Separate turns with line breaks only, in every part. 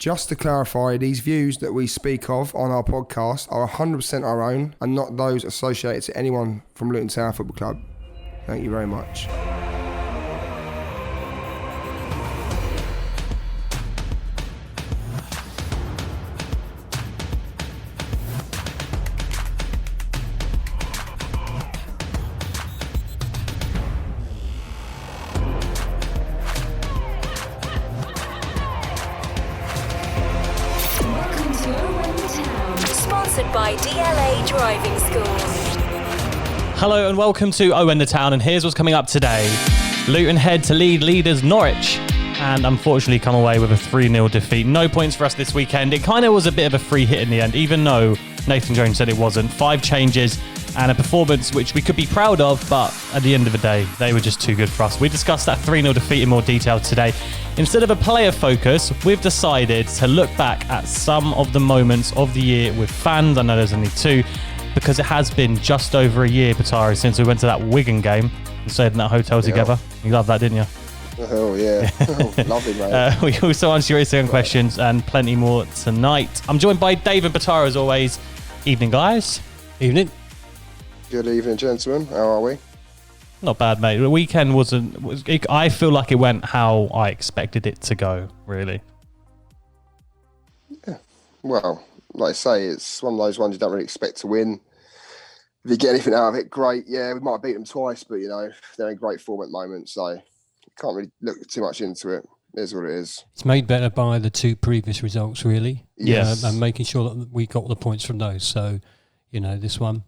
Just to clarify, these views that we speak of on our podcast are 100% our own and not those associated to anyone from Luton Town Football Club. Thank you very much.
By DLA Driving School.
Hello and welcome to Owen the Town, and here's what's coming up today. Luton head to lead leaders Norwich and unfortunately come away with a 3-0 defeat. No points for us this weekend. It kind of was a bit of a free hit in the end, even though Nathan Jones said it wasn't. 5 changes and a performance which we could be proud of, but at the end of the day, they were just too good for us. We discussed that 3-0 defeat in more detail today. Instead of a player focus, we've decided to look back at some of the moments of the year with fans. I know there's only 2, because it has been just over a year, Patari, since we went to that Wigan game and stayed in that hotel together. You loved that, didn't you?
Oh, yeah. Lovely, mate.
We also answer your Instagram questions and plenty more tonight. I'm joined by Dave and Patari as always. Evening, guys.
Evening.
Good evening, gentlemen. How are we?
Not bad, mate. The weekend I feel like it went how I expected it to go, really.
Yeah. Well, like I say, it's one of those ones you don't really expect to win. If you get anything out of it, great. Yeah, we might have beat them twice, but, you know, they're in great form at the moment, so you can't really look too much into it. It is what it is.
It's made better by the 2 previous results, really.
Yes.
And making sure that we got the points from those. So, you know, this one,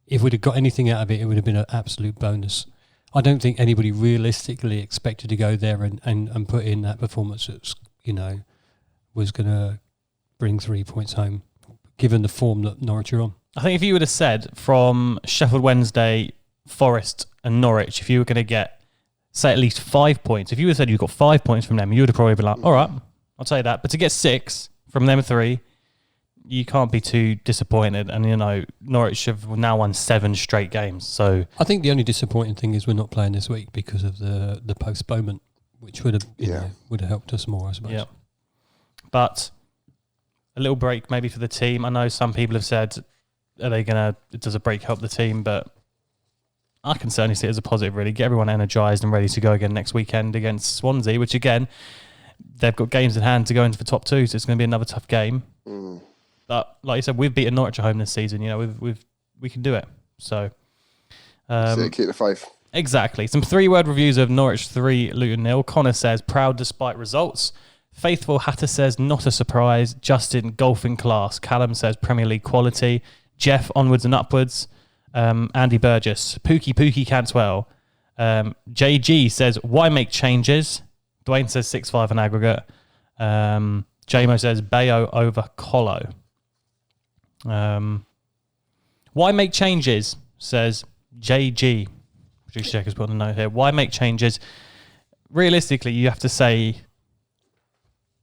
if we'd have got anything out of it, it would have been an absolute bonus. I don't think anybody realistically expected to go there and put in that performance that's, you know, was going to bring 3 points home, given the form that Norwich are on.
I think if you would have said from Sheffield Wednesday, Forest and Norwich, if you were going to get, say, at least 5 points, if you would have said you got 5 points from them, you would have probably been like, all right, I'll tell you that. But to get 6 from them 3, you can't be too disappointed. And, you know, Norwich have now won 7 straight games. So
I think the only disappointing thing is we're not playing this week because of the postponement, which would have would have helped us more, I suppose.
Yeah. But a little break maybe for the team. I know some people have said, does a break help the team? But I can certainly see it as a positive, really. Get everyone energised and ready to go again next weekend against Swansea, which, again, they've got games in hand to go into the top 2, so it's going to be another tough game. But like you said, we've beaten Norwich at home this season. You know, we can do it. So
keep the faith.
Exactly. Some 3-word reviews of Norwich 3, Luton 0. Connor says, proud despite results. Faithful Hatter says, not a surprise. Justin, golfing class. Callum says, Premier League quality. Jeff, onwards and upwards. Andy Burgess, Pookie Cantwell. JG says, why make changes? Dwayne says 6-5 in aggregate. JMO says, Bayo over Colo. Why make changes? Says JG. Producer Checker's put a note here. Why make changes? Realistically, you have to say,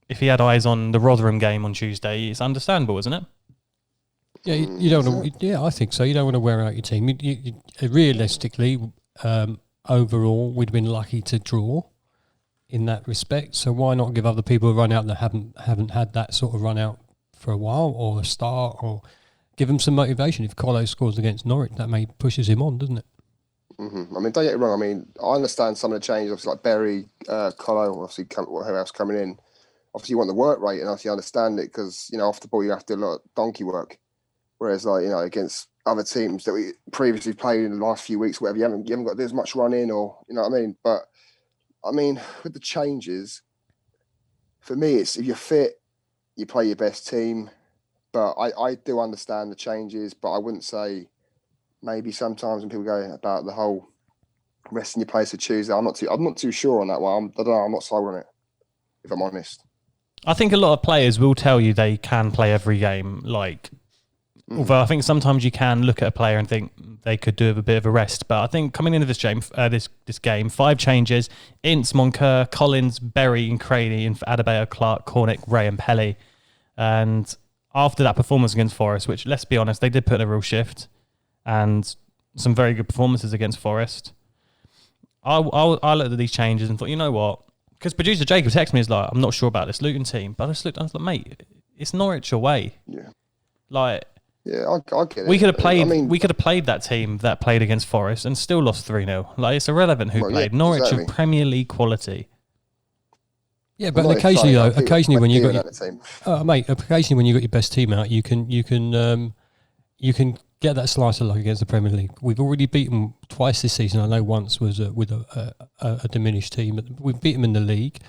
if he had eyes on the Rotherham game on Tuesday, it's understandable, isn't it?
Yeah, you don't want to. Yeah, I think so. You don't want to wear out your team. Realistically, overall, we'd been lucky to draw in that respect. So why not give other people a run out that haven't had that sort of run out for a while, or a start, or give them some motivation? If Colo scores against Norwich, that may pushes him on, doesn't it?
Mm-hmm. I mean, don't get it wrong. I mean, I understand some of the changes, obviously, like Berry, Colo, obviously, who else coming in. Obviously, you want the work rate, and obviously, I understand it because, you know, off the ball, you have to do a lot of donkey work. Whereas, like, you know, against other teams that we previously played in the last few weeks, whatever, you haven't got to do as much running, or, you know what I mean? But, I mean, with the changes, for me, it's if you're fit, you play your best team. But I do understand the changes, but I wouldn't say maybe sometimes when people go about the whole resting your players for Tuesday, I'm not too sure on that one. I don't know, I'm not sold on it, if I'm honest.
I think a lot of players will tell you they can play every game. Although I think sometimes you can look at a player and think they could do with a bit of a rest. But I think coming into this game, 5 changes: Ince, Moncur, Collins, Berry and Craney, and Adebayo, Clark, Cornick, Ray and Pelly. And after that performance against Forest, which, let's be honest, they did put in a real shift and some very good performances against Forest, I looked at these changes and thought, you know what? Because producer Jacob texted me, he's like, I'm not sure about this Luton team. But I just looked, I was like, mate, it's Norwich away.
Yeah.
Like,
yeah, I get it.
We could have played. We could have played that team that played against Forest and still lost 3-0. Like, it's irrelevant who played.
Yeah,
Norwich
exactly.
of Premier League quality.
Yeah, but occasionally when you got
mate,
occasionally when you got your best team out, you can get that slice of luck against the Premier League. We've already beaten twice this season. I know once was with a diminished team, but we've beat them in the league.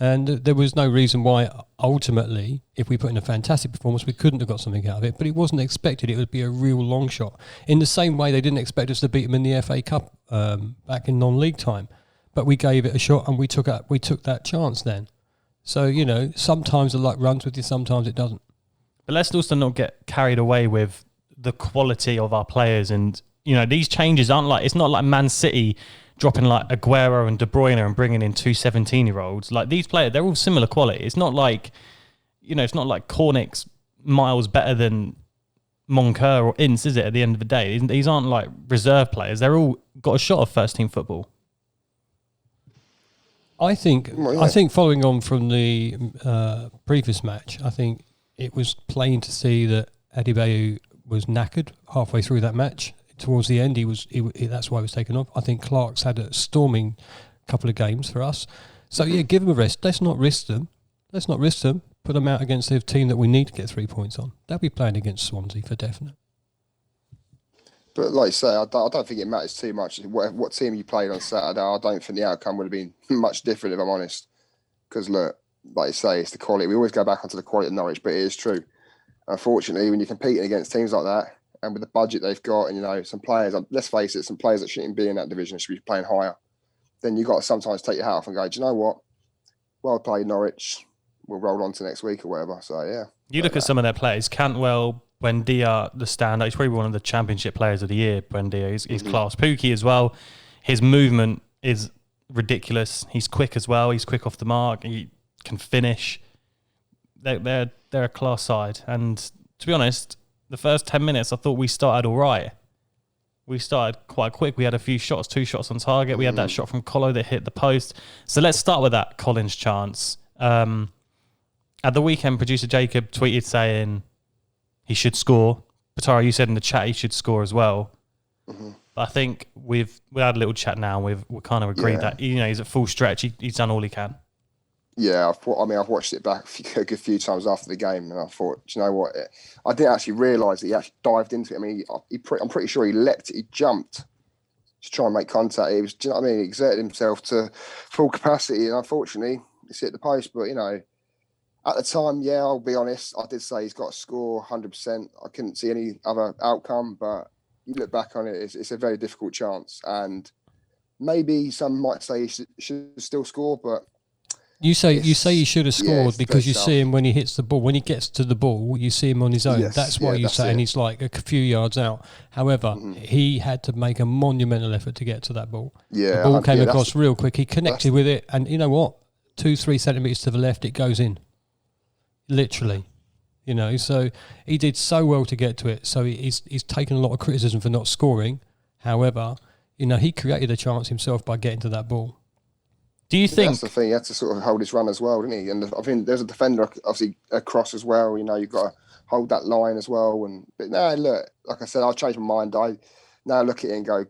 And there was no reason why, ultimately, if we put in a fantastic performance, we couldn't have got something out of it. But it wasn't expected. It would be a real long shot. In the same way, they didn't expect us to beat them in the FA Cup back in non-league time. But we gave it a shot and we took that chance then. So, sometimes the luck runs with you, sometimes it doesn't.
But let's also not get carried away with the quality of our players. And, these changes aren't like, it's not like Man City dropping like Aguero and De Bruyne and bringing in two 17-year-olds. Like, these players, they're all similar quality. It's not like, it's not like Cornick's miles better than Moncur or Ince, is it, at the end of the day? These aren't like reserve players. They're all got a shot of first-team football.
I think following on from the previous match, I think it was plain to see that Adebayo was knackered halfway through that match. Towards the end, that's why he was taken off. I think Clark's had a storming couple of games for us. So, give them a rest. Let's not risk them. Put them out against the team that we need to get 3 points on. They'll be playing against Swansea for definite.
But like you say, I don't think it matters too much what team you played on Saturday. I don't think the outcome would have been much different, if I'm honest. Because look, like you say, it's the quality. We always go back onto the quality of Norwich, but it is true. Unfortunately, when you're competing against teams like that, and with the budget they've got, and some players, let's face it, some players that shouldn't be in that division should be playing higher, then you've got to sometimes take your hat off and go, do you know what? Well played, Norwich. We'll roll on to next week or whatever. So, yeah.
You look at some of their players. Cantwell, Buendia, the standout. He's probably one of the championship players of the year, Buendia. He's class. Pookie as well. His movement is ridiculous. He's quick as well. He's quick off the mark. He can finish. They're a class side. And to be honest, the first 10 minutes, I thought we started all right. We started quite quick. We had a few shots, 2 shots on target. We had that shot from Colo that hit the post. So let's start with that Collins chance. At the weekend, producer Jacob tweeted saying he should score. Patara, you said in the chat he should score as well. Mm-hmm. But I think we had a little chat now. We kind of agreed that he's at full stretch. He's done all he can.
Yeah, I've watched it back a good few times after the game, and I thought, do you know what? I didn't actually realise that he actually dived into it. I mean, I'm pretty sure he leapt, he jumped to try and make contact. He was, do you know what I mean? He exerted himself to full capacity, and unfortunately, it's hit the post. But at the time, I'll be honest, I did say he's got to score 100%. I couldn't see any other outcome, but you look back on it, it's a very difficult chance, and maybe some might say he should still score, but.
You say he should have scored because you see him when he hits the ball. When he gets to the ball, you see him on his own.
Yes,
that's why you say, and he's like a few yards out. However, he had to make a monumental effort to get to that ball.
Yeah,
the ball came across real quick. He connected with it, and you know what? 2-3 centimetres to the left, it goes in. Literally. So he did so well to get to it. So he's taken a lot of criticism for not scoring. However, he created a chance himself by getting to that ball.
Do you think
that's the thing? He had to sort of hold his run as well, didn't he? And I think there's a defender obviously across as well. You've got to hold that line as well. But no, look, like I said, I'll change my mind. I now look at it and go,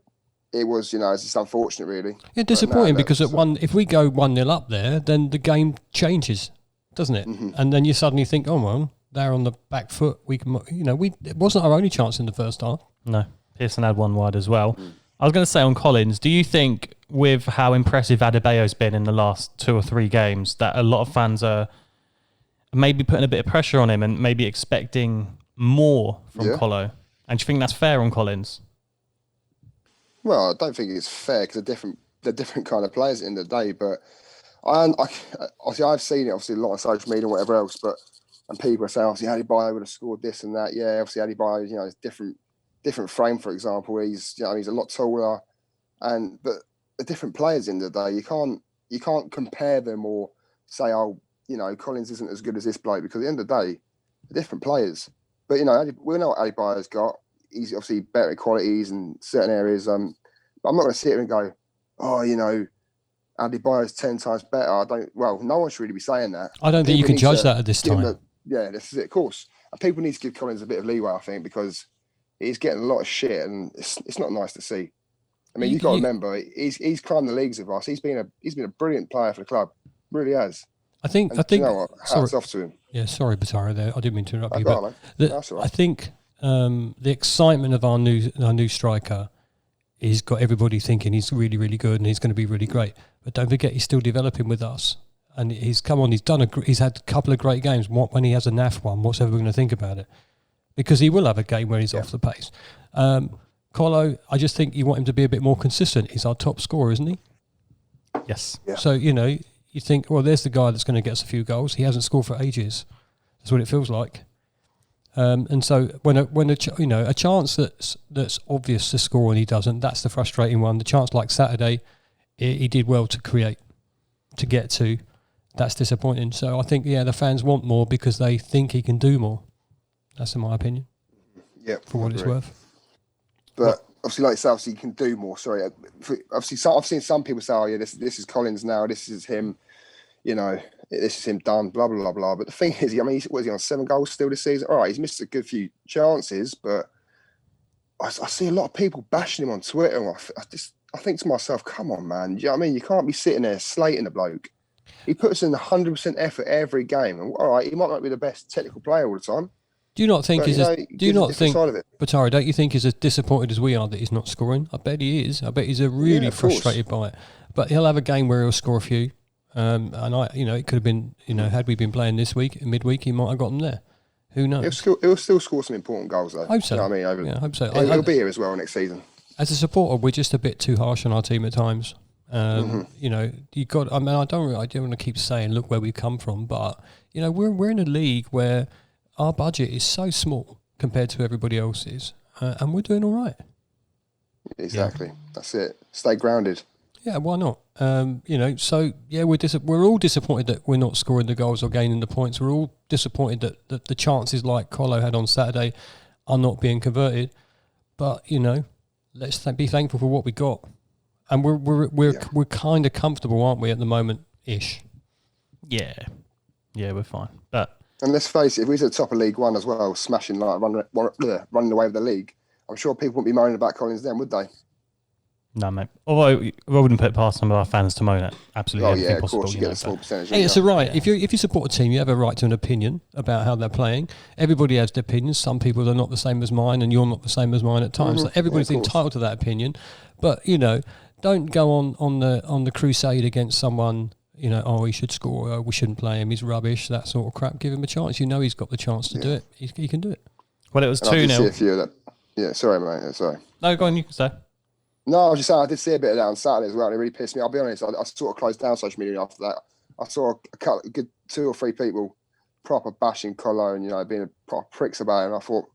it was, it's just unfortunate, really.
Yeah, disappointing because if we go 1-0 up there, then the game changes, doesn't it? Mm-hmm. And then you suddenly think, oh well, they're on the back foot. We can, it wasn't our only chance in the first half.
No, Pearson had one wide as well. I was going to say on Collins, do you think with how impressive Adebayo's been in the last 2 or 3 games that a lot of fans are maybe putting a bit of pressure on him and maybe expecting more from Colo? And do you think that's fair on Collins?
Well, I don't think it's fair because they're different kind of players at the end of the day. But obviously I've seen it obviously a lot on social media and whatever else. And people are saying obviously Adebayo would have scored this and that. Yeah, obviously Adebayo, is different frame, for example. He's he's a lot taller, but the different players in the day, you can't compare them or say, Collins isn't as good as this bloke, because at the end of the day, they're different players. But we know what Adebayo's got. He's obviously better qualities in certain areas. But I'm not going to sit here and go, Andy Byer's 10 times better. No one should really be saying that.
I don't think you can judge that at this time.
This is it, of course. And people need to give Collins a bit of leeway, I think, because he's getting a lot of shit, and it's not nice to see. I mean, you've got to remember, he's climbed the leagues with us. He's been a brilliant player for the club, really has.
I think.
You know what? Hats off to him.
Yeah, sorry, Batara, there. I didn't mean to interrupt you,
but that's all right.
I think the excitement of our new striker has got everybody thinking he's really, really good and he's going to be really great. But don't forget, he's still developing with us, and he's come on. He's had a couple of great games. When he has a naff one, what's everyone going to think about it? Because he will have a game where he's off the pace. Colo, I just think you want him to be a bit more consistent. He's our top scorer, isn't he?
Yes.
Yeah.
So you think, well, there's the guy that's going to get us a few goals. He hasn't scored for ages. That's what it feels like. And so when a chance that's obvious to score and he doesn't, that's the frustrating one. The chance like Saturday, he did well to create, to get to. That's disappointing. So I think the fans want more because they think he can do more. That's in my opinion.
Yeah,
for what it's worth.
But obviously, like you say, obviously you can do more. Sorry, obviously, I've seen some people say, "Oh yeah, this is Collins now. This is him. This is him done." Blah blah blah blah. But the thing is, was he on 7 goals still this season? All right, he's missed a good few chances, but I see a lot of people bashing him on Twitter. And I think to myself, come on, man. You know what I mean? You can't be sitting there slating the bloke. He puts in 100% effort every game, and all right, he might not be the best technical player all the time.
Do you not think Batari, don't you think he's as disappointed as we are that he's not scoring? I bet he is. I bet he's really frustrated by it. But he'll have a game where he'll score a few. And it could have been, had we been playing this week, midweek, he might have got them there. Who knows?
He'll still score some important goals, though.
I hope so.
You know what I mean?
I hope so.
He'll be here as well next season.
As a supporter, we're just a bit too harsh on our team at times. You got. I mean, I don't want to keep saying, look where we come from, but we're in a league where our budget is so small compared to everybody else's, and we're doing all right.
Exactly. Yeah. That's it. Stay grounded.
Yeah, why not? We're all disappointed that we're not scoring the goals or gaining the points. We're all disappointed that the chances like Colo had on Saturday are not being converted. But let's be thankful for what we got, and we're kind of comfortable, aren't we, at the moment? Ish.
Yeah, we're fine. But
and let's face it, if we was at the top of League One as well, smashing running away with the league, I'm sure people wouldn't be moaning about Collins then, would they?
No, mate. Although I wouldn't put past some of our fans to moan at absolutely everything possible.
Of course, you get a small percentage.
Hey, it's a right. Yeah. If you support a team, you have a right to an opinion about how they're playing. Everybody has their opinions. Some people are not the same as mine, and you're not the same as mine at times. So everybody's entitled to that opinion. But don't go on the crusade against someone. He should score. We shouldn't play him. He's rubbish. That sort of crap. Give him a chance. He's got the chance to do it. He can do it.
Well, it was 2-0.
Yeah, sorry, mate. Sorry.
No, go on. You can say.
No, I was just saying I did see a bit of that on Saturday as well. And it really pissed me. I'll be honest. I sort of closed down social media after that. I saw a good 2 or 3 people proper bashing Colo and being proper pricks about it. And I thought,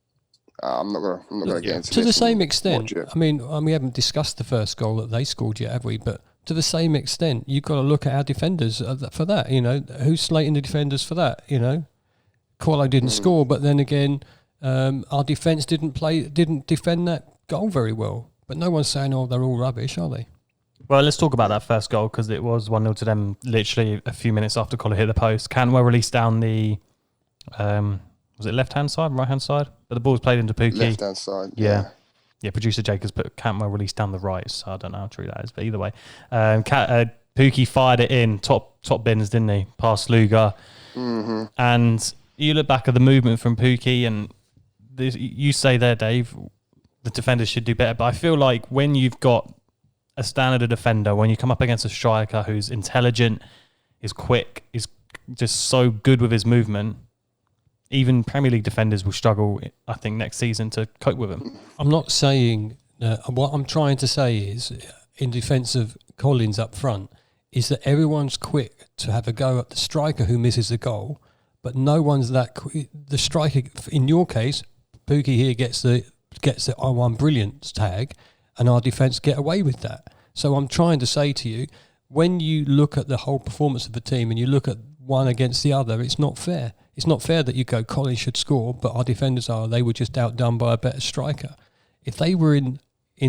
I'm not gonna get into it.
To the same extent, I mean, we haven't discussed the first goal that they scored yet, have we? But to the same extent, you've got to look at our defenders for that. Who's slating the defenders for that? Colo didn't score, but then again, our defence didn't defend that goal very well. But no one's saying, they're all rubbish, are they?
Well, let's talk about that first goal because it was 1-0 to them literally a few minutes after Colo hit the post. Cantwell released down the, was it left-hand side, right-hand side? But the ball was played into Pukki.
Left-hand side,
yeah. Yeah, producer Jacobs put Cantwell released down the right, so I don't know how true that is. But either way, Pukki fired it in, top bins, didn't he? Past Luger.
Mm-hmm.
And you look back at the movement from Pukki and you say there, Dave, the defenders should do better. But I feel like when you've got a standard of defender, when you come up against a striker who's intelligent, is quick, is just so good with his movement, even Premier League defenders will struggle, I think, next season to cope with him.
I'm not saying what I'm trying to say is, in defence of Collins up front, is that everyone's quick to have a go at the striker who misses the goal, but no one's that quick. The striker, in your case, Pukki here gets the "I'm brilliant" tag, and our defence get away with that. So I'm trying to say to you, when you look at the whole performance of the team and you look at one against the other, it's not fair. It's not fair that you go, Collins should score, but our defenders they were just outdone by a better striker. If they were in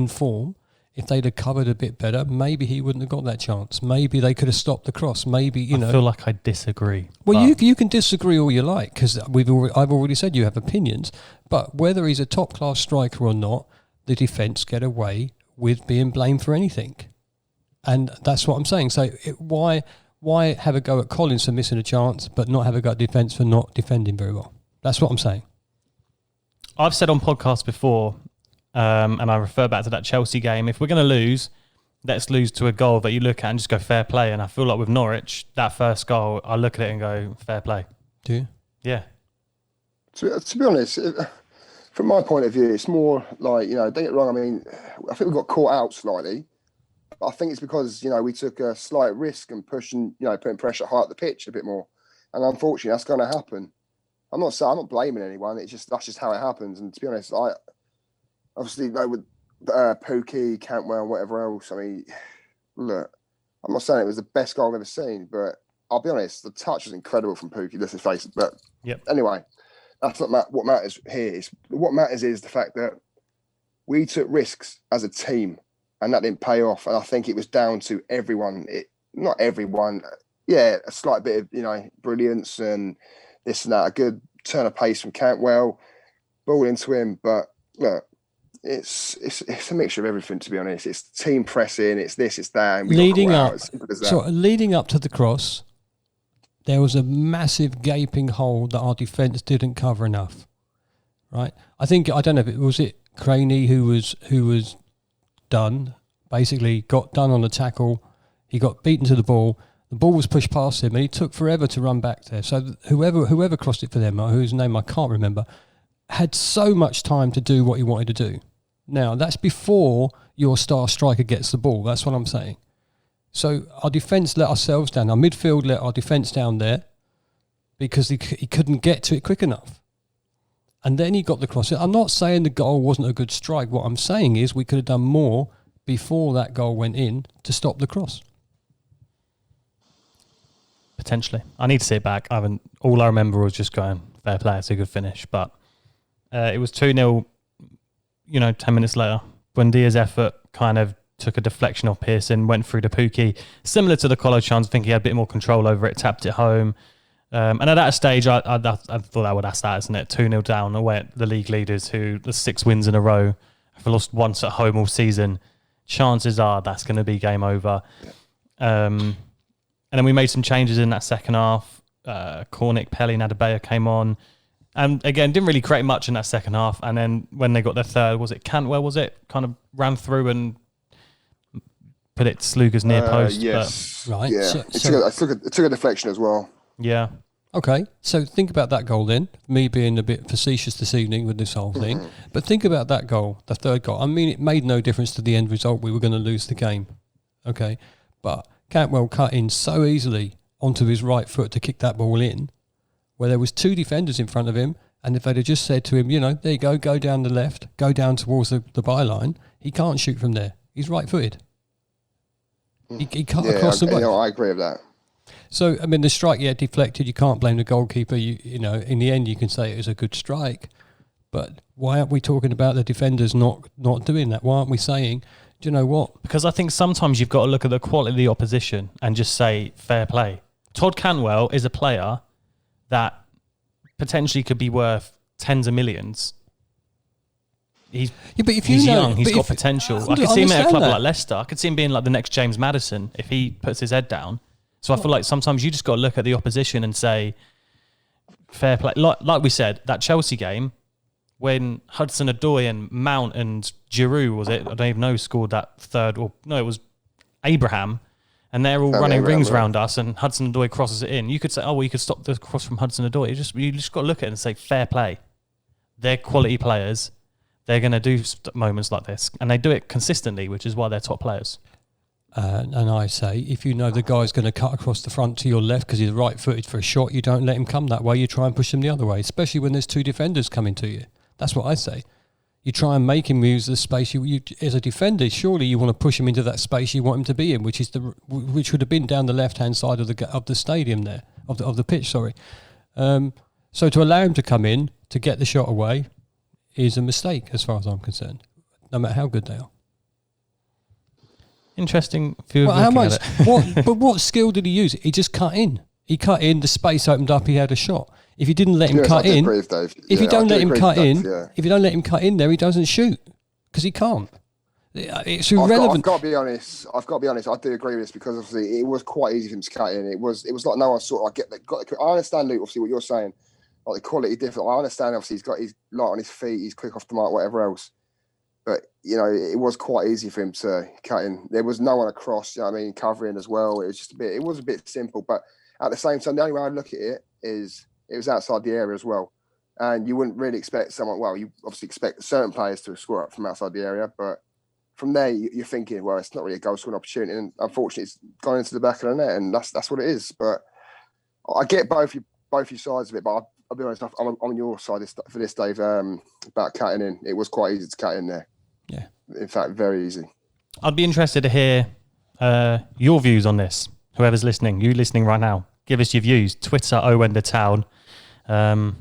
form, if they'd have covered a bit better, maybe he wouldn't have got that chance. Maybe they could have stopped the cross. Maybe,
I feel like I disagree.
Well, you can disagree all you like, because I've already said you have opinions. But whether he's a top-class striker or not, the defence get away with being blamed for anything. And that's what I'm saying. So why have a go at Collins for missing a chance, but not have a go at defence for not defending very well? That's what I'm saying.
I've said on podcasts before, and I refer back to that Chelsea game, if we're going to lose, let's lose to a goal that you look at and just go fair play. And I feel like with Norwich, that first goal, I look at it and go fair play.
Do you?
Yeah.
To be honest, from my point of view, it's more like, don't get it wrong. I mean, I think we got caught out slightly. But I think it's because, we took a slight risk and putting pressure high up the pitch a bit more. And unfortunately, that's going to happen. I'm not blaming anyone. That's just how it happens. And to be honest, I obviously with Pookie, Cantwell, and whatever else. I mean, look, I'm not saying it was the best goal I've ever seen, but I'll be honest, the touch was incredible from Pookie. Let's face it. But anyway, that's not what matters here. What matters is the fact that we took risks as a team, and that didn't pay off. And I think it was down to everyone. Not everyone. Yeah, a slight bit of brilliance and this and that. A good turn of pace from Cantwell, ball into him. But look, it's a mixture of everything. To be honest, it's team pressing. It's this. It's that. And leading
up to the cross, there was a massive gaping hole that our defence didn't cover enough. Right? I don't know if it was Craney who was done, basically got done on the tackle. He got beaten to the ball. The ball was pushed past him and he took forever to run back there. So whoever crossed it for them, whose name I can't remember, had so much time to do what he wanted to do. Now, that's before your star striker gets the ball. That's what I'm saying. So our defence let ourselves down. Our midfield let our defence down there because he couldn't get to it quick enough. And then he got the cross. I'm not saying the goal wasn't a good strike. What I'm saying is we could have done more before that goal went in to stop the cross.
Potentially. I need to see it back. All I remember was just going, fair play, it's a good finish. But it was 2-0, 10 minutes later. Buendia's effort kind of took a deflection off Pearson, went through to Pookie. Similar to the Colo chance, I think he had a bit more control over it, tapped it home. And at that stage, I thought that's that, isn't it? 2-0 down away at the league leaders who, the 6 wins in a row, have lost once at home all season. Chances are that's going to be game over. And then we made some changes in that second half. Cornick, Pelly and Adebayo came on. And again, didn't really create much in that second half. And then when they got their third, was it Cantwell, kind of ran through and put it to Sluga's near post.
Yes.
Right.
Yeah. It took a deflection as well.
Yeah.
Okay, so think about that goal then. Me being a bit facetious this evening with this whole thing. But think about that goal, the third goal. I mean, it made no difference to the end result. We were going to lose the game. Okay, but Cantwell cut in so easily onto his right foot to kick that ball in, where there was 2 defenders in front of him, and if they'd have just said to him, there you go down the left, go down towards the byline, he can't shoot from there. He's right-footed. He cut across the boat.
I agree with that.
So, I mean, the strike, deflected. You can't blame the goalkeeper. You know, in the end, you can say it was a good strike. But why aren't we talking about the defenders not doing that? Why aren't we saying, do you know what?
Because I think sometimes you've got to look at the quality of the opposition and just say, fair play. Todd Cantwell is a player that potentially could be worth tens of millions. He's young. He's got potential. I could see him at a club like Leicester. I could see him being like the next James Maddison if he puts his head down. So I feel like sometimes you just got to look at the opposition and say, fair play. Like we said, that Chelsea game, when Hudson-Odoi and Mount and Giroud, was it? I don't even know who scored that third. Or no, it was Abraham. And they're all running rings around us and Hudson-Odoi crosses it in. You could say, you could stop the cross from Hudson-Odoi. You just got to look at it and say, fair play. They're quality players. They're going to do moments like this. And they do it consistently, which is why they're top players.
And I say, if you know the guy's going to cut across the front to your left because he's right-footed for a shot, you don't let him come that way. You try and push him the other way, especially when there's 2 defenders coming to you. That's what I say. You try and make him use the space. You as a defender, surely you want to push him into that space you want him to be in, which would have been down the left-hand side of the stadium there, of the pitch. Sorry. So to allow him to come in to get the shot away is a mistake, as far as I'm concerned, no matter how good they are.
Interesting view
Well,
of
how
looking
much?
at it.
What skill did he use? He just cut in. He cut in. The space opened up. He had a shot. If you didn't let him
Yes, I
cut
do
in,
agree with Dave.
if you
Yeah,
don't
I do
let him
agree
cut
with
in,
Dave, yeah.
if you don't let him cut in there, he doesn't shoot because he can't. It's
I've
irrelevant.
got to be honest. I do agree with this because obviously it was quite easy for him to cut in. It was like no one sort of get that. I understand, Luke. Obviously, what you're saying, like the quality different. I understand. Obviously, he's got his light on his feet. He's quick off the mark, whatever else. But it was quite easy for him to cut in. There was no one across. Covering as well. It was just a bit. It was a bit simple, but at the same time, the only way I look at it is it was outside the area as well, and you wouldn't really expect someone. Well, you obviously expect certain players to score up from outside the area, but from there, you're thinking, well, it's not really a goal scoring opportunity, and unfortunately, it's gone into the back of the net, and that's what it is. But I get both your sides of it, but I'll be honest, I'm on your side for this, Dave. About cutting in, it was quite easy to cut in there.
Yeah,
in fact, very easy.
I'd be interested to hear your views on this. Whoever's listening, you listening right now, give us your views. Twitter, Owen the Town. I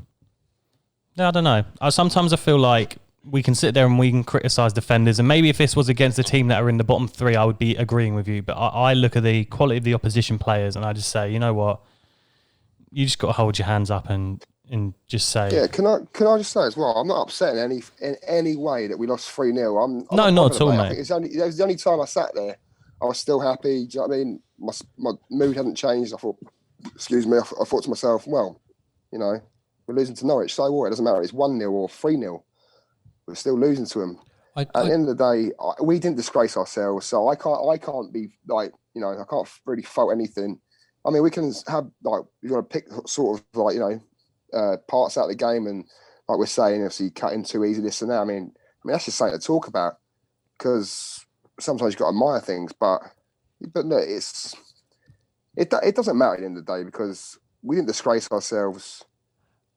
don't know. Sometimes I feel like we can sit there and we can criticise defenders, and maybe if this was against the team that are in the bottom three, I would be agreeing with you. But I look at the quality of the opposition players and I just say, you know what, you just got to hold your hands up and just say.
Yeah, can I just say as well, I'm not upset in any way that we lost 3-0. I'm
no, not at all, mate.
I think it was the only time I sat there. I was still happy. Do you know what I mean? My mood hadn't changed. I thought, I thought to myself, well, we're losing to Norwich. So what? It doesn't matter. It's 1-0 or 3-0. We're still losing to them. At the end of the day, we didn't disgrace ourselves, so I can't be like, I can't really fault anything. I mean, we can have we've got to pick sort of parts out of the game, and like we're saying, obviously cutting too easy, this and that. I mean that's just something to talk about because sometimes you've got to admire things, but no, it doesn't matter at the end of the day because we didn't disgrace ourselves.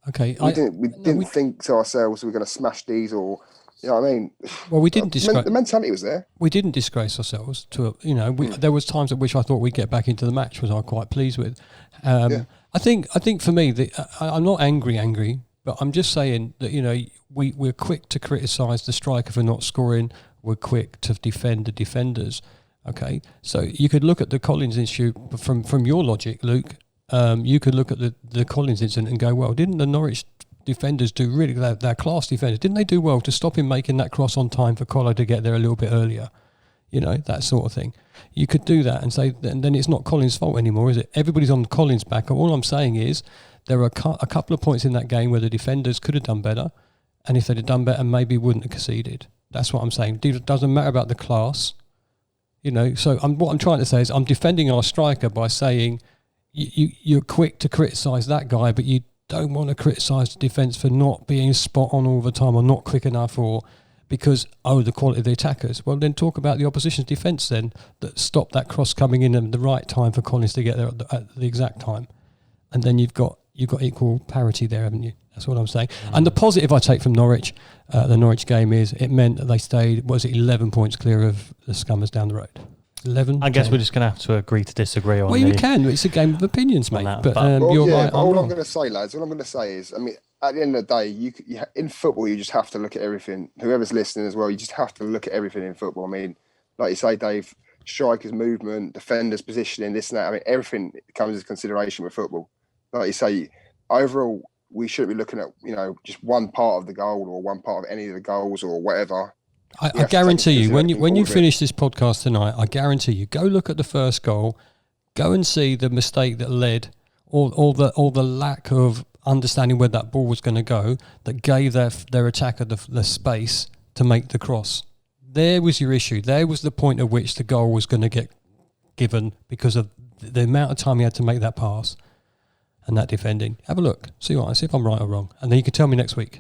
Okay,
we didn't think to ourselves we were going to smash these or, you know what I mean?
Well, we didn't disgrace.
The mentality was there.
We didn't disgrace ourselves. There was times at which I thought we'd get back into the match, which I was quite pleased with. I think for me, I'm not angry, but I'm just saying that we're quick to criticise the striker for not scoring. We're quick to defend the defenders. Okay, so you could look at the Collins issue from your logic, Luke. You could look at the Collins incident and go, well, didn't the Norwich defenders do really, their class defenders, didn't they do well to stop him making that cross on time for Colo to get there a little bit earlier? That sort of thing. You could do that and say, then it's not Collins' fault anymore, is it? Everybody's on Collins' back. All I'm saying is there are a couple of points in that game where the defenders could have done better, and if they'd have done better, maybe wouldn't have conceded. That's what I'm saying. It doesn't matter about the class. So what I'm trying to say is I'm defending our striker by saying you're quick to criticise that guy, but you don't want to criticise the defence for not being spot on all the time or not quick enough or because, the quality of the attackers. Well, then talk about the opposition's defence then that stopped that cross coming in at the right time for Collins to get there at the exact time. And then you've got equal parity there, haven't you? That's what I'm saying. And the positive I take from Norwich, the Norwich game is it meant that they stayed, 11 points clear of the Scummers down the road. 11.
I guess we're just going to have to agree to disagree on.
Well, you can. It's a game of opinions, mate.
That,
but you're right.
All I'm going to say, lads, all I'm going to say is, at the end of the day, you in football, you just have to look at everything. Whoever's listening as well, you just have to look at everything in football. Like you say, Dave, strikers' movement, defenders' positioning, this and that. Everything comes as consideration with football. Like you say, overall, we shouldn't be looking at just one part of the goal or one part of any of the goals or whatever.
I guarantee you, when you finish this podcast tonight, I guarantee you, go look at the first goal, go and see the mistake that led, or the lack of understanding where that ball was going to go, that gave their attacker the space to make the cross. There was your issue. There was the point at which the goal was going to get given because of the amount of time he had to make that pass and that defending. Have a look, see if I'm right or wrong, and then you can tell me next week.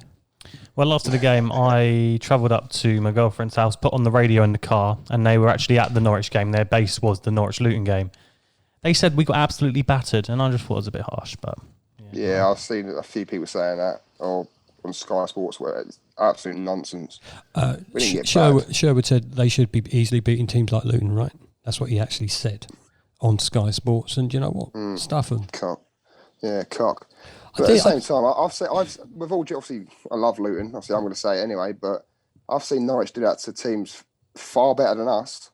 Well, after the game, I travelled up to my girlfriend's house, put on the radio in the car, and they were actually at the Norwich game. Their base was the Norwich-Luton game. They said we got absolutely battered, and I just thought it was a bit harsh. But
yeah, I've seen a few people saying that, or on Sky Sports, where it's absolute nonsense.
Sherwood said they should be easily beating teams like Luton, right? That's what he actually said on Sky Sports, and you know what? Stuff them.
Cock. Yeah, cock. But at the same time, with all obviously, I love Luton. Obviously, I'm going to say it anyway. But I've seen Norwich do that to teams far better than us.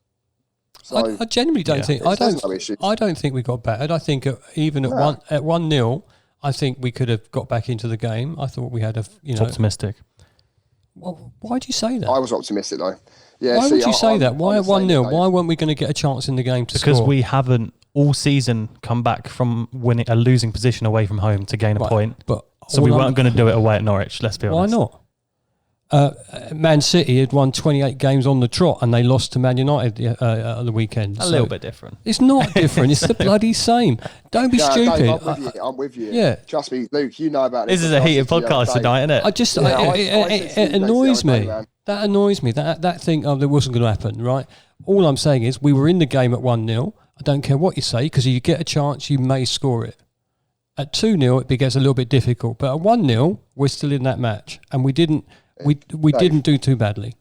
So
I genuinely don't think.
there's no issues.
I don't think we got battered. I think even at 1-0, I think we could have got back into the game. I thought we had
It's optimistic.
Well, why do you say that?
I was optimistic though. Yeah.
Why would you say that?
I'm
Why
the
at
same
1-0?
as
Why weren't we going to get a chance in the game to
Because
score?
we haven't all season come back from winning a losing position away from home to gain a point.
But
So we weren't going to do it away at Norwich. Let's be honest.
Why not? Man City had won 28 games on the trot and they lost to Man United on the weekend.
A little bit different.
It's not different. It's the bloody same. Don't be stupid.
Dave, I'm with you.
Yeah.
Trust me, Luke, you know about
This
this.
is a heated podcast tonight, isn't it?
I just
it
annoys me. That annoys me. That thing that wasn't going to happen, right? All I'm saying is we were in the game at 1-0. I don't care what you say because if you get a chance, you may score it. At 2-0, it gets a little bit difficult, but at 1-0, we're still in that match, and we didn't didn't do too badly.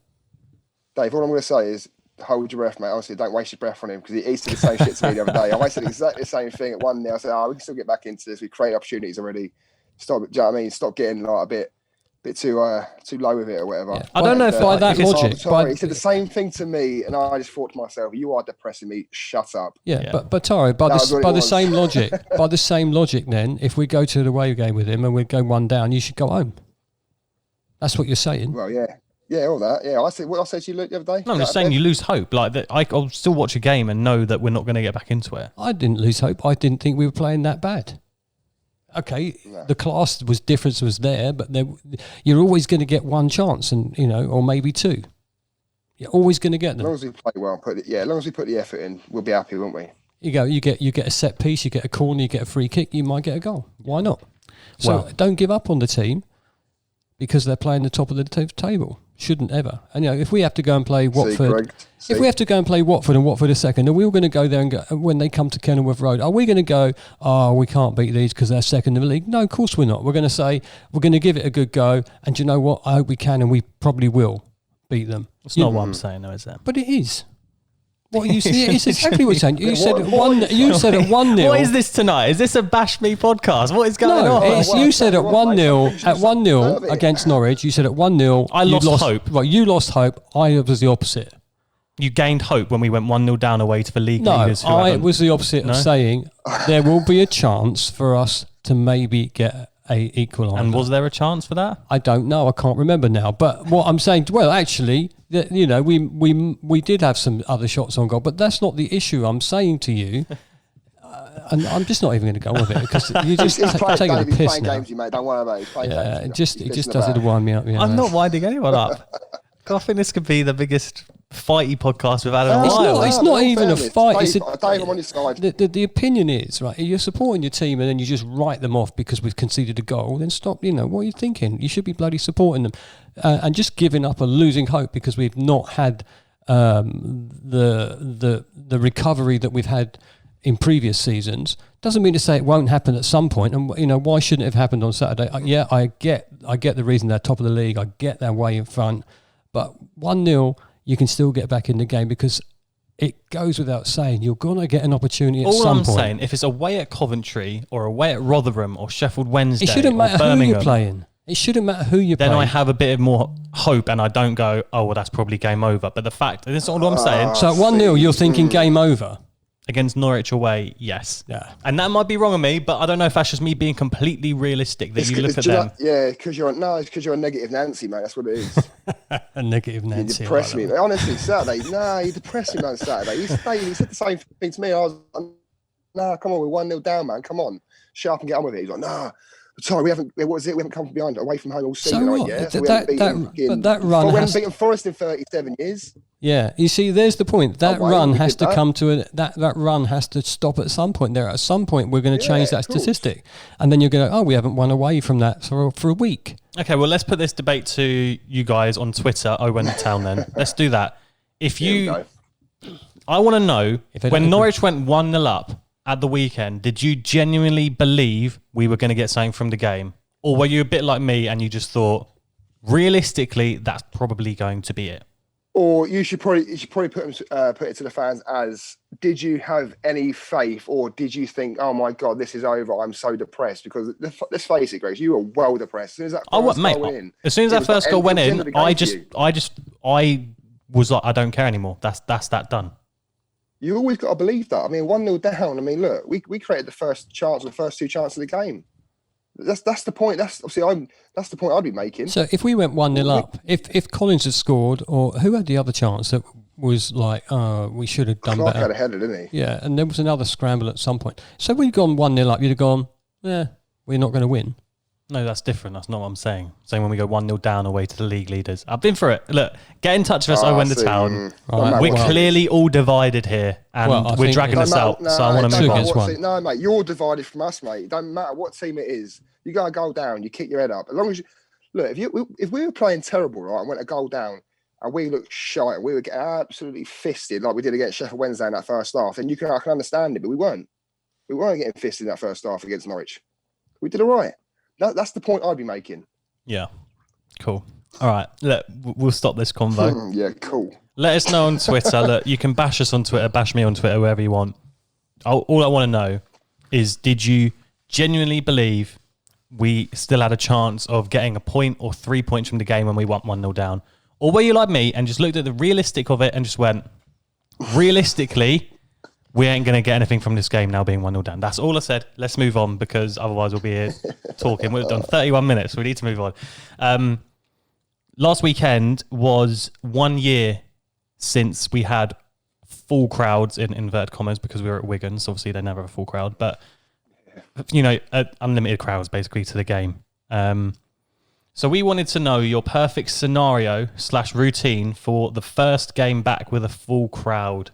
Dave, all I'm going to say is hold your breath, mate. Honestly, don't waste your breath on him because he said the same shit to me the other day. I said exactly the same thing at 1-0. I said, we can still get back into this. We create opportunities already. Stop. Do you know what I mean? Stop getting like a bit too low with it or whatever.
Yeah.
I don't know if
by that logic.
He said the same thing to me, and I just thought to myself, "You are depressing me. Shut up."
Yeah. But Taro, by the same logic, then if we go to the away game with him and we go 1 down, you should go home. That's what you're saying.
Well, yeah, all that. Yeah, I said what I said to you the other day.
No, I'm just saying you lose hope. Like that, I'll still watch a game and know that we're not going to get back into it.
I didn't lose hope. I didn't think we were playing that bad. Okay, the class difference was there, but you're always going to get one chance, and or maybe two. You're always going to get them.
As long as we play well, as long as we put the effort in, we'll be happy, won't we?
You get a set piece, you get a corner, you get a free kick, you might get a goal. Why not? So don't give up on the team because they're playing the top of the table. Shouldn't ever. And if we have to go and play Watford, if we have to go and play Watford and Watford a second, are we all going to go there and go when they come to Kenilworth Road? Are we going to go? Oh, we can't beat these because they're second in the league. No, of course we're not. We're going to say we're going to give it a good go. And do you know what? I hope we can, and we probably will beat them.
It's not what I'm saying, though, is it?
But it is. What you see, it's exactly what you're saying. You said at 1-0.
What is this tonight? Is this a bash me podcast? What is going on?
You said at 1-0 against Norwich. You said at 1-0.
I lost hope.
Right, you lost hope. I was the opposite.
You gained hope when we went 1-0 down away to the league leaders.
No, I was the opposite of saying there will be a chance for us to maybe get a equaliser.
And was there a chance for that?
I don't know. I can't remember now. But what I'm saying, well, actually, we did have some other shots on goal, but that's not the issue. I'm saying to you, and I'm just not even going to go with it because you're just taking a piss now.
Games, mate. Don't worry about it.
It just does it to wind me up. Yeah,
I'm not winding anyone up. I think this could be the biggest fighty podcast we've had in a while.
It's not even a fight.
Dave, I'm on your side.
The opinion is, right, if you're supporting your team and then you just write them off because we've conceded a goal, then stop, what are you thinking? You should be bloody supporting them. And just giving up and losing hope because we've not had the recovery that we've had in previous seasons doesn't mean to say it won't happen at some point. And why shouldn't it have happened on Saturday? I get the reason they're top of the league. I get their way in front, but 1-0 you can still get back in the game because it goes without saying you're gonna get an opportunity at some point.
All I'm saying, if it's away at Coventry or away at Rotherham or Sheffield Wednesday,
it shouldn't matter who you're playing. It shouldn't matter who you're playing.
Then I have a bit more hope and I don't go, oh, well, that's probably game over. But the fact, and this is all I'm saying.
So at 1-0, you're thinking game over?
Against Norwich away, yes.
Yeah.
And that might be wrong of me, but I don't know if that's just me being completely realistic that you look at them.
Because you're a negative Nancy, mate. That's what it is.
A negative Nancy.
You depress me. Honestly, Saturday, you depressed me on Saturday. He said the same thing to me. I was, come on, we're 1-0 down, man. Come on. Shut up and get on with it. He's like, sorry, we haven't come from behind, away from home all season.
So what? That run
we haven't beaten Forest in 37 years.
Yeah, you see, there's the point. That run has to come to that run has to stop at some point. At some point, we're going to change that statistic, and then you're going to, we haven't won away from that for a week.
Okay, well, let's put this debate to you guys on Twitter. When the town, then let's do that. I want to know when Norwich went 1-0 up at the weekend, did you genuinely believe we were going to get something from the game, or were you a bit like me and you just thought, realistically, that's probably going to be it?
Or you should probably put it to the fans as, did you have any faith, or did you think, oh my God, this is over, I'm so depressed? Because let's face it, Grace, you were well depressed. As soon as that first goal went in,
as soon as that first goal went in, I was like, I don't care anymore. That's that done.
You always got to believe that. I mean, 1-0 down. I mean, look, we created the first chance, the first 2 chances of the game. That's the point. That's the point I'd be making.
So if we went 1-0 up, if Collins had scored, or who had the other chance that was like, oh, we should have done
Clark
better.
had a header, didn't he?
Yeah, and there was another scramble at some point. So when you'd gone 1-0 up, you'd have gone, yeah, we're not going to win.
No, that's different. That's not what I'm saying. Saying when we go 1-0 down away to the league leaders. I've been through it. Look, get in touch with us, Owen the Town.
Right,
We're clearly all divided here, and we're dragging us out. So I want to move on.
No, mate, you're divided from us, mate. It don't matter what team it is. You got a goal down, you kick your head up. As long as you look, if we were playing terrible, right, and went a goal down, and we looked shy, and we were getting absolutely fisted like we did against Sheffield Wednesday in that first half, then I can understand it, but we weren't. We weren't getting fisted in that first half against Norwich. We did all right. That's the point I'd be making.
Yeah. Cool. All right. Look, we'll stop this convo.
Yeah, cool.
Let us know on Twitter. Look, you can bash us on Twitter, bash me on Twitter, wherever you want. All I want to know is, did you genuinely believe we still had a chance of getting a point or 3 points from the game when we went 1-0 down? Or were you like me and just looked at the realistic of it and just went, realistically, we ain't going to get anything from this game now being 1-0 down. That's all I said. Let's move on, because otherwise we'll be here talking. We've done 31 minutes. We need to move on. Last weekend was 1 year since we had full crowds, in inverted commas, because we were at Wigan. So obviously they never have a full crowd. But, unlimited crowds basically to the game. So we wanted to know your perfect scenario / routine for the first game back with a full crowd.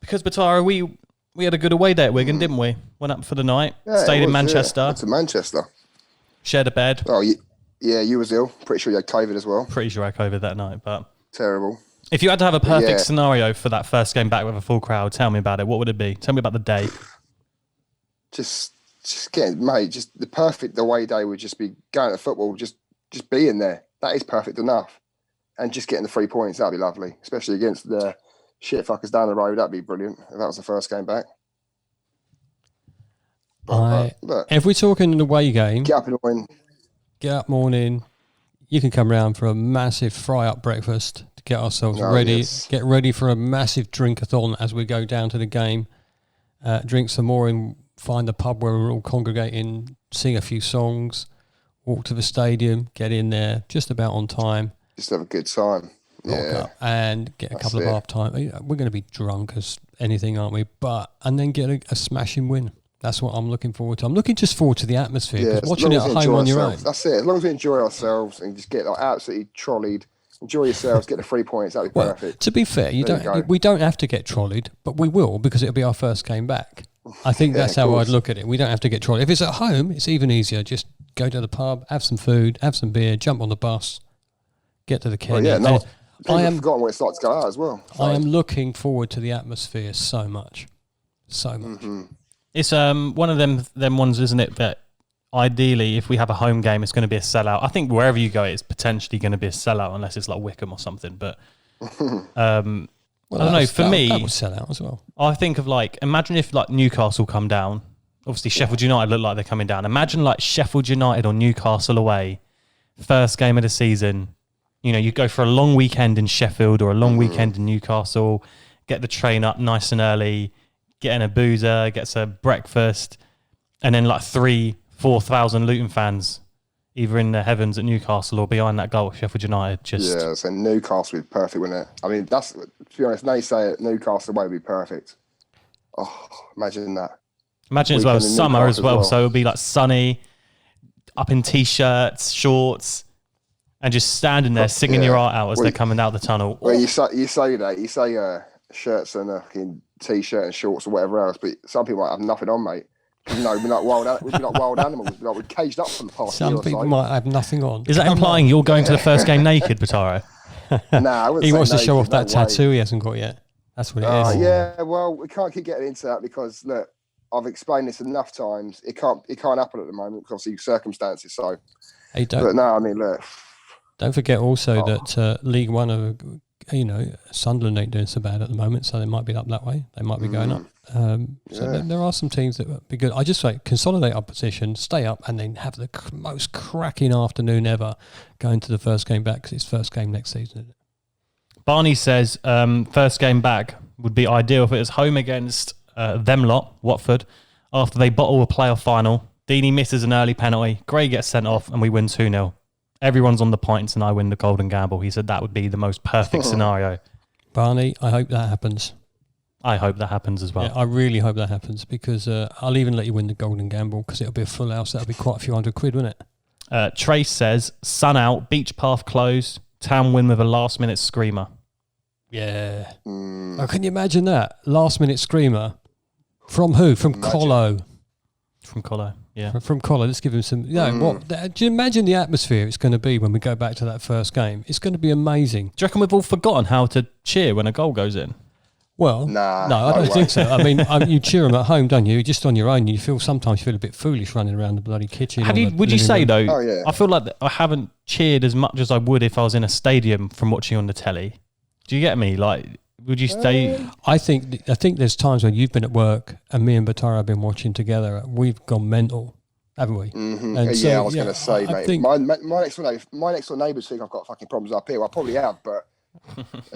Because, Batara, we had a good away day at Wigan, didn't we? Went up for the night, stayed in Manchester.
Went to Manchester.
Shared a bed.
Oh, yeah, you was ill. Pretty sure you had COVID as well.
Pretty sure I had COVID that night, but...
Terrible.
If you had to have a perfect scenario for that first game back with a full crowd, tell me about it. What would it be? Tell me about the day.
Just getting, mate, just the perfect away day would just be going to football, just being there. That is perfect enough. And just getting the 3 points, that'd be lovely. Especially against the shit fuckers down the road, that'd be brilliant if that was the first game back. But
if we're talking an away game,
get up in the morning.
Get up morning, you can come round for a massive fry-up breakfast to get ourselves ready. Yes. Get ready for a massive drink-a-thon as we go down to the game. Drink some more and find the pub where we're all congregating, sing a few songs, walk to the stadium, get in there just about on time.
Just have a good time. Yeah.
And get a couple of half time. We're going to be drunk as anything, aren't we? And then get a smashing win. That's what I'm looking forward to. I'm looking just forward to the atmosphere.
Yeah,
watching it at home on your own.
That's it. As long as we enjoy ourselves and just get absolutely trolleyed, enjoy yourselves, get the 3 points, that'd be perfect.
To be fair, we don't have to get trolleyed, but we will, because it'll be our first game back. I think that's how I'd look at it. We don't have to get trolleyed. If it's at home, it's even easier. Just go to the pub, have some food, have some beer, jump on the bus, get to the Kenny.
I have forgotten what it's like to go out as well. So.
I am looking forward to the atmosphere so much. So much. Mm-hmm.
It's one of them ones, isn't it, that ideally, if we have a home game, it's going to be a sellout. I think wherever you go, it's potentially going to be a sellout, unless it's like Wickham or something. But I don't know. For me,
that would sell out as well.
I think of imagine if Newcastle come down. Obviously, Sheffield United look like they're coming down. Imagine Sheffield United or Newcastle away, first game of the season. You go for a long weekend in Sheffield or a long weekend in Newcastle, get the train up nice and early, get in a boozer, gets a breakfast, and then 3,000-4,000 Luton fans, either in the heavens at Newcastle or behind that goal at Sheffield United.
So Newcastle would be perfect, wouldn't it? I mean, that's, to be honest, they say it, Newcastle away would be perfect. Oh, imagine that.
Imagine as well, summer as well. So it would be sunny, up in t-shirts, shorts, and just standing there singing your heart out as they're coming out the tunnel.
Well, you say that. You say shirts and a t-shirt and shorts or whatever else, but some people might have nothing on, mate. We'd be like wild animals. We're caged up for the past year or so.
Some people might have nothing on.
Is that implying you're going to the first game naked, Bataro?
Nah, I wouldn't
he
say
wants to
naked,
show off that
no
tattoo
way.
He hasn't got yet. That's what it is.
Yeah, well, we can't keep getting into that because, look, I've explained this enough times. It can't happen at the moment because obviously circumstances. So, but no, I mean, look.
Don't forget also that League One are, Sunderland ain't doing so bad at the moment, so they might be up that way. They might be going up. There are some teams that would be good. I just say consolidate our position, stay up, and then have the most cracking afternoon ever going to the first game back because it's first game next season. Isn't it?
Barney says first game back would be ideal if it was home against them lot, Watford, after they bottle a playoff final. Deeney misses an early penalty, Gray gets sent off, and we win 2-0. Everyone's on the points and I win the golden gamble. He said that would be the most perfect scenario.
Barney, I hope that happens.
I hope that happens as well.
Yeah, I really hope that happens because I'll even let you win the golden gamble because it'll be a full house. That'll be quite a few £100, wouldn't it?
Trace says, sun out, beach path closed, town win with a last minute screamer.
Yeah. Oh, can you imagine that? Last minute screamer. From who? From Colo.
From Colo, yeah.
From Colo. Let's give him some... do you imagine the atmosphere it's going to be when we go back to that first game? It's going to be amazing.
Do you reckon we've all forgotten how to cheer when a goal goes in?
Well, no, I don't think so. I mean, you cheer them at home, don't you? Just on your own. Sometimes you feel a bit foolish running around the bloody kitchen.
Would you say, though,
oh, yeah.
I feel like I haven't cheered as much as I would if I was in a stadium from watching on the telly. Do you get me? Like, would you say...
I think there's times when you've been at work and me and Batara have been watching together. We've gone mental, haven't we?
Mm-hmm.
And
I was going to say, mate,
think,
my next door neighbours think I've got fucking problems up here. Well, I probably have, but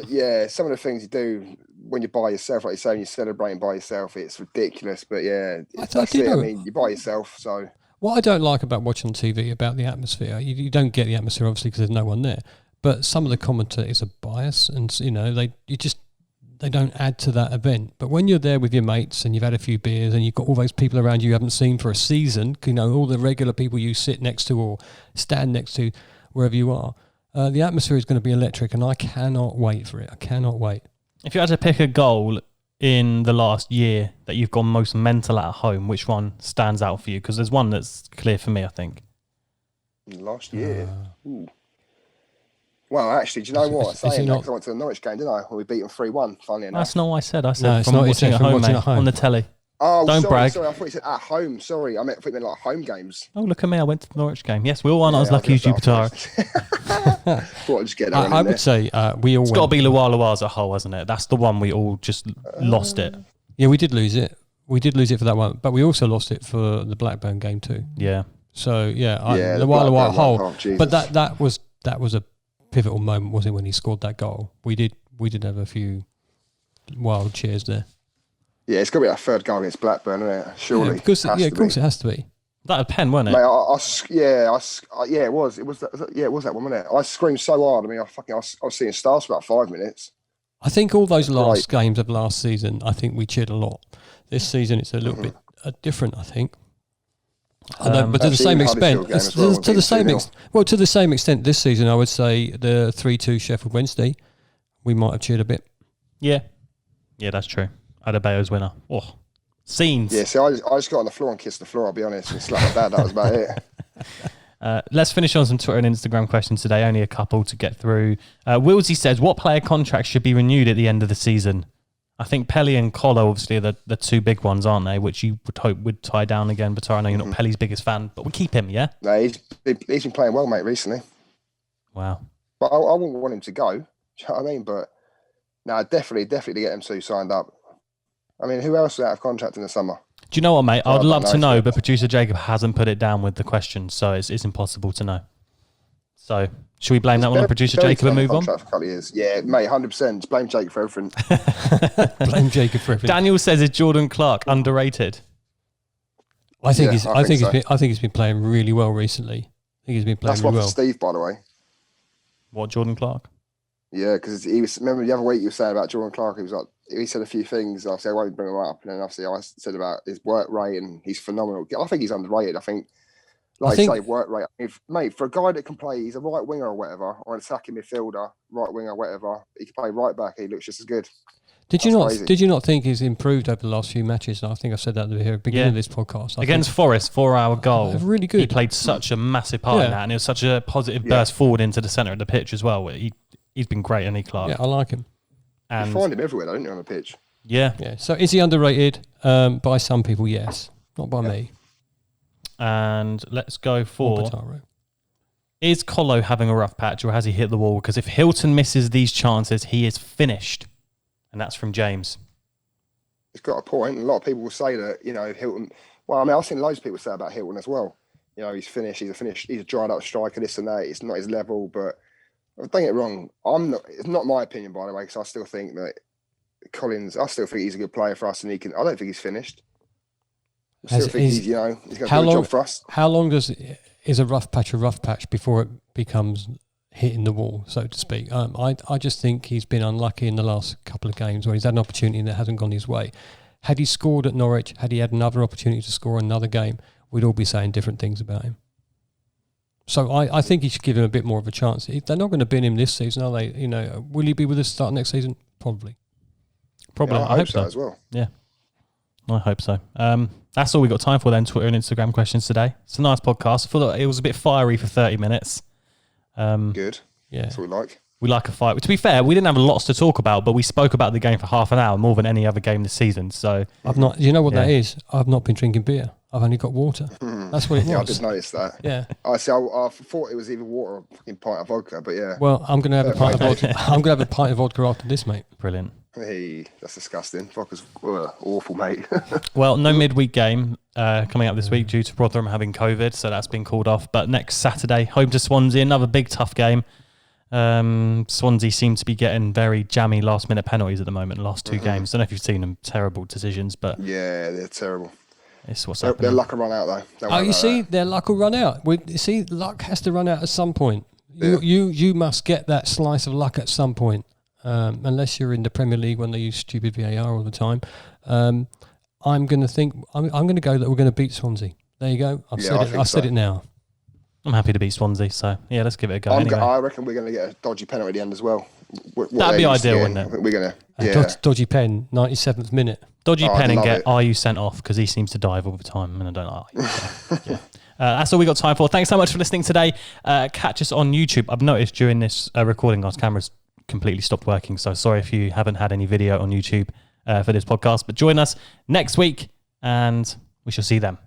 yeah, some of the things you do when you're by yourself, like you say, when you're celebrating by yourself, it's ridiculous. But yeah, that's it. I mean, you're by yourself, so... What
I don't like about watching on TV about the atmosphere, you don't get the atmosphere, obviously, because there's no one there. But some of the commentators are biased and, they don't add to that event. But when you're there with your mates and you've had a few beers and you've got all those people around you haven't seen for a season, all the regular people you sit next to or stand next to wherever you are, the atmosphere is going to be electric and I cannot wait for it. I cannot wait.
If you had to pick a goal in the last year that you've gone most mental at home, which one stands out for you? Because there's one that's clear for me, I think.
Last year? Ooh. Well, actually, do you know what? I went to the Norwich game, didn't I? When we beat them 3-1, funnily enough.
That's not what I said. I said from watching at home, mate, on the telly.
Oh,
Don't brag.
Sorry, I thought you said at home. Sorry, I thought you meant like home games.
Oh, look at me. I went to the Norwich game. Yes, we all won. I was lucky as you, Batara.
Thought I'd just get that
I would say we all
It's got to be Luwa as a whole, hasn't it? That's the one we all just lost it.
Yeah, we did lose it. We did lose it for that one. But we also lost it for the Blackburn game too.
Yeah.
So, Luwa at whole. But that was a pivotal moment, wasn't it, when he scored that goal? We did have a few wild cheers there.
Yeah, it's got to be that third goal against Blackburn, isn't it? Surely.
Of course it has to be.
That a pen, wasn't it?
Mate, it was. It was that one, wasn't it? I screamed so hard. I mean, I was seeing stars for about 5 minutes.
I think all those last games of last season, I think we cheered a lot. This season, it's a little bit different, I think. But to the same extent, to the same extent, this season, I would say the 3-2 Sheffield Wednesday, we might have cheered a bit.
Yeah, that's true. Adebayo's winner. Oh, scenes.
Yeah, so I just got on the floor and kissed the floor, I'll be honest, and slapped my dad. That was about it.
Let's finish on some Twitter and Instagram questions today. Only a couple to get through. Willsey says, what player contracts should be renewed at the end of the season? I think Pelly and Colo obviously are the two big ones, aren't they? Which you would hope would tie down again. But I know you're not Pelly's biggest fan, but we keep him, yeah?
No, he's been playing well, mate, recently.
Wow.
But I wouldn't want him to go. Do you know what I mean? But no, definitely get them two signed up. I mean, who else is out of contract in the summer?
Do you know what, mate? I'd love to know, but producer Jacob hasn't put it down with the question, so it's impossible to know. So, should we blame that one on producer Jacob and move on?
For a couple of years. Yeah, mate, 100%. Just blame Jacob for everything.
Blame Jacob for everything.
Daniel says, is Jordan Clark underrated?
I think he's been playing really well recently. I think he's been playing really well.
That's one for Steve, by the way.
What, Jordan Clark?
Yeah, because remember the other week you were saying about Jordan Clark, he said a few things, obviously I won't bring him up, and then obviously I said about his work rate, and he's phenomenal. I think he's underrated. I think work rate. Mate, for a guy that can play, he's a right winger or whatever, or an attacking midfielder, right winger, whatever, he can play right back, he looks just as good.
Did you not think he's improved over the last few matches? I think I said that at the beginning of this podcast.
Against Forest, 4-hour goal.
Really good.
He played such a massive part in that, and it was such a positive burst forward into the centre of the pitch as well. He's been great, hasn't he, Clark?
Yeah, I like him.
And you find him everywhere, don't you, on the pitch?
Yeah.
So is he underrated? By some people, yes. Not by me.
And let's go for... Is Colo having a rough patch, or has he hit the wall? Because if Hilton misses these chances, he is finished. And that's from James.
He's got a point. A lot of people will say that, Hilton... Well, I mean, I've seen loads of people say about Hilton as well. He's finished. He's a dried up striker, this and that. It's not his level, but... Don't get it wrong. It's not my opinion, by the way, because I still think that Collins, I still think he's a good player for us, and I don't think he's finished. I
Has-
still think
is-
he's going to do
how
a
long-
job for us.
How long is a rough patch before it becomes hitting the wall, so to speak? I just think he's been unlucky in the last couple of games where he's had an opportunity that hasn't gone his way. Had he scored at Norwich, had he had another opportunity to score another game, we'd all be saying different things about him. So I think you should give him a bit more of a chance. They're not going to bin him this season, are they? Will he be with us start next season? Probably.
Yeah,
I hope so
as well.
Yeah, I hope so. That's all we got time for then. Twitter and Instagram questions today. It's a nice podcast. I thought it was a bit fiery for 30 minutes.
Good.
Yeah.
That's what we like.
We like a fight. To be fair, we didn't have lots to talk about, but we spoke about the game for half an hour more than any other game this season. So
I've not. You know what that
Yeah.
is? I've not been drinking beer. I've only got water. That's what it was.
Yeah, I did notice that.
Yeah.
I thought it was either water or a fucking pint of vodka, but yeah.
Well, I'm going to have a pint of vodka. I'm going to have a pint of vodka after this, mate.
brilliant.
Hey, that's disgusting. Vodka's awful, mate.
Well, no midweek game coming up this week due to Rotherham having COVID, so that's been called off. But next Saturday, home to Swansea, another big tough game. Swansea seem to be getting very jammy last-minute penalties at the moment. Last two games. Don't know if you've seen them. Terrible decisions, but
Yeah, they're terrible.
it's what's
Their
happening.
luck will run out though. Don't
Oh,
worry
you
about
see,
that.
their luck will run out. You see, luck has to run out at some point.
Yeah.
You must get that slice of luck at some point, unless you're in the Premier League when they use stupid VAR all the time. I'm going to go that we're going to beat Swansea. There you go. I've said it now.
I'm happy to beat Swansea, so yeah, let's give it a go anyway.
I reckon we're going to get a dodgy penalty at the end as well.
That'd be ideal, wouldn't it?
I think we're going to.
A
Yeah.
dodgy pen, 97th minute.
Dodgy
Oh, I'd
pen and
love
get
it.
are you sent off because he seems to dive all the time and I don't like. So, yeah. That's all we got time for. Thanks so much for listening today. Catch us on YouTube. I've noticed during this recording our cameras completely stopped working, so sorry if you haven't had any video on YouTube for this podcast. But join us next week and we shall see them.